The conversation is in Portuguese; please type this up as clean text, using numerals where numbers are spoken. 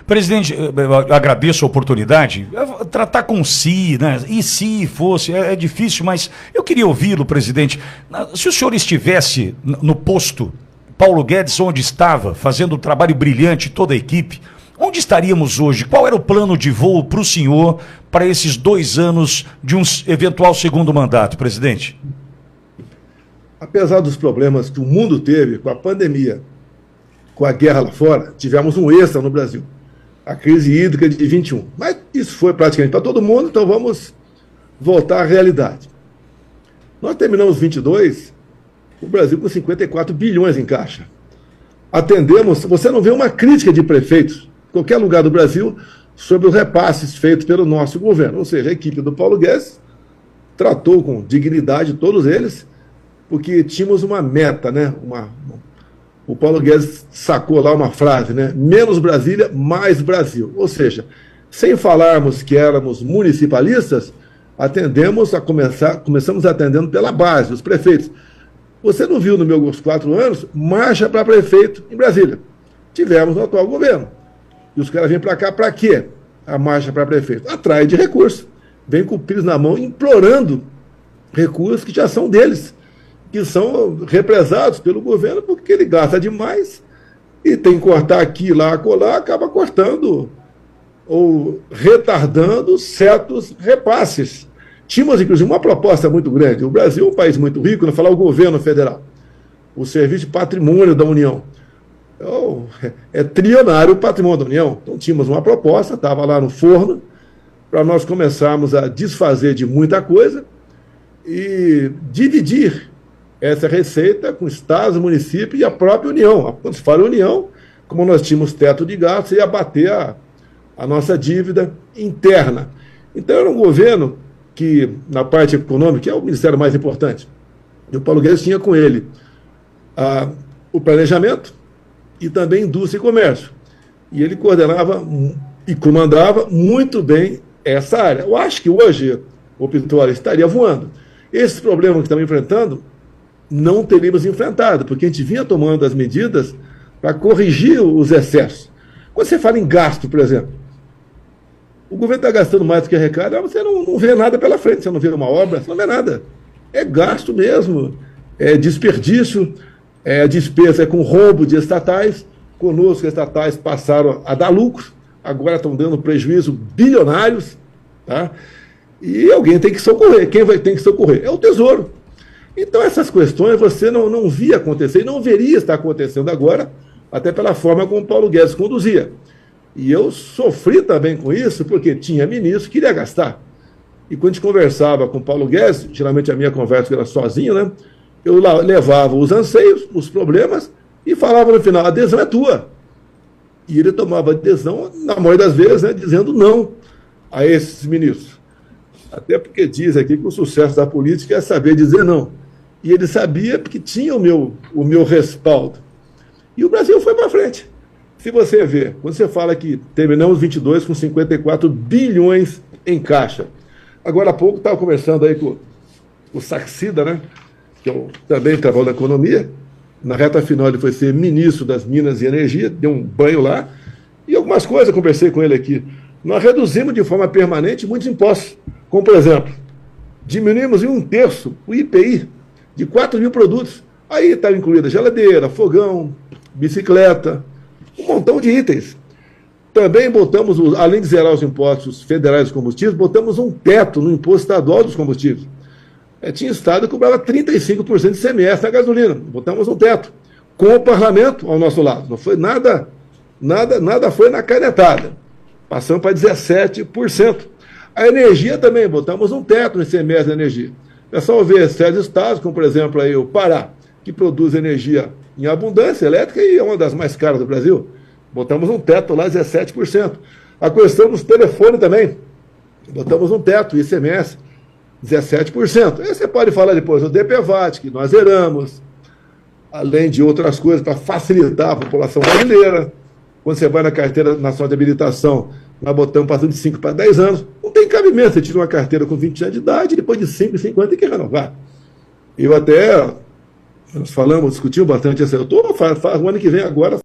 Presidente, eu agradeço a oportunidade. Tratar com si, né? E se fosse, é difícil, mas eu queria ouvi-lo, presidente. Se o senhor estivesse no posto Paulo Guedes, onde estava, fazendo um trabalho brilhante, toda a equipe, onde estaríamos hoje? Qual era o plano de voo para o senhor para esses 2 anos de um eventual segundo mandato, presidente? Apesar dos problemas que o mundo teve com a pandemia, com a guerra lá fora, tivemos um extra no Brasil. A crise hídrica de 21. Mas isso foi praticamente para todo mundo, então vamos voltar à realidade. Nós terminamos 22, o Brasil com 54 bilhões em caixa. Atendemos, você não vê uma crítica de prefeitos, em qualquer lugar do Brasil, sobre os repasses feitos pelo nosso governo. Ou seja, a equipe do Paulo Guedes tratou com dignidade todos eles, porque tínhamos uma meta, né? O Paulo Guedes sacou lá uma frase, né? Menos Brasília, mais Brasil. Ou seja, sem falarmos que éramos municipalistas, começamos atendendo pela base, os prefeitos. Você não viu nos meus 4 anos marcha para prefeito em Brasília? Tivemos no atual governo. E os caras vêm para cá para quê? A marcha para prefeito? Atrai de recursos. Vem com o pires na mão, implorando recursos que já são deles, que são represados pelo governo porque ele gasta demais e tem que cortar aqui, lá, acolá, acaba cortando ou retardando certos repasses. Tínhamos, inclusive, uma proposta muito grande. O Brasil é um país muito rico, não falar o governo federal, o Serviço de Patrimônio da União. É trilionário o patrimônio da União. Então tínhamos uma proposta, estava lá no forno, para nós começarmos a desfazer de muita coisa e dividir essa receita com estados, municípios e a própria União. Quando se fala União, como nós tínhamos teto de gastos, ia bater a nossa dívida interna. Então era um governo que, na parte econômica, é o ministério mais importante. E o Paulo Guedes tinha com ele o planejamento e também indústria e comércio. E ele coordenava e comandava muito bem essa área. Eu acho que hoje o Pintório estaria voando. Esses problemas que estamos enfrentando, não teríamos enfrentado, porque a gente vinha tomando as medidas para corrigir os excessos. Quando você fala em gasto, por exemplo, o governo está gastando mais do que arrecada, você não vê nada pela frente, você não vê uma obra, você não vê nada. É gasto mesmo, é desperdício, a despesa é com roubo de estatais. Conosco, as estatais passaram a dar lucro, agora estão dando prejuízo bilionários, tá? E alguém tem que socorrer. Quem vai ter que socorrer? É o Tesouro. Então, essas questões você não via acontecer e não veria estar acontecendo agora, até pela forma como o Paulo Guedes conduzia. E eu sofri também com isso, porque tinha ministro que queria gastar. E quando a gente conversava com o Paulo Guedes, geralmente a minha conversa era sozinho, né? Eu levava os anseios, os problemas, e falava no final: a adesão é tua. E ele tomava adesão, na maioria das vezes, né, dizendo não a esses ministros. Até porque diz aqui que o sucesso da política é saber dizer não. E ele sabia porque tinha o meu respaldo. E o Brasil foi para frente. Se você vê, quando você fala que terminamos 22 com 54 bilhões em caixa. Agora há pouco estava conversando aí com o Saxida, né, que eu também trabalho na economia. Na reta final ele foi ser ministro das Minas e Energia, deu um banho lá. E algumas coisas eu conversei com ele aqui. Nós reduzimos de forma permanente muitos impostos. Como, por exemplo, diminuímos em 1/3 o IPI de 4 mil produtos. Aí está incluída geladeira, fogão, bicicleta, um montão de itens. Também botamos, além de zerar os impostos federais dos combustíveis, botamos um teto no imposto estadual dos combustíveis. Tinha estado que cobrava 35% de ICMS na gasolina. Botamos um teto. Com o parlamento ao nosso lado. Não foi nada foi na canetada. Passamos para 17%. A energia também, botamos um teto no ICMS da energia. O pessoal vê certos estados, como por exemplo aí o Pará, que produz energia em abundância elétrica e é uma das mais caras do Brasil. Botamos um teto lá, 17%. A questão dos telefones também. Botamos um teto, ICMS, 17%. Aí você pode falar depois do DPVAT, que nós zeramos, além de outras coisas para facilitar a população brasileira. Quando você vai na carteira nacional de habilitação, nós botamos passando de 5 para 10 anos. Não tem cabimento, você tira uma carteira com 20 anos de idade, depois de 5, 50 tem que renovar. Nós falamos, discutimos bastante essa. Eu estou, o ano que vem agora.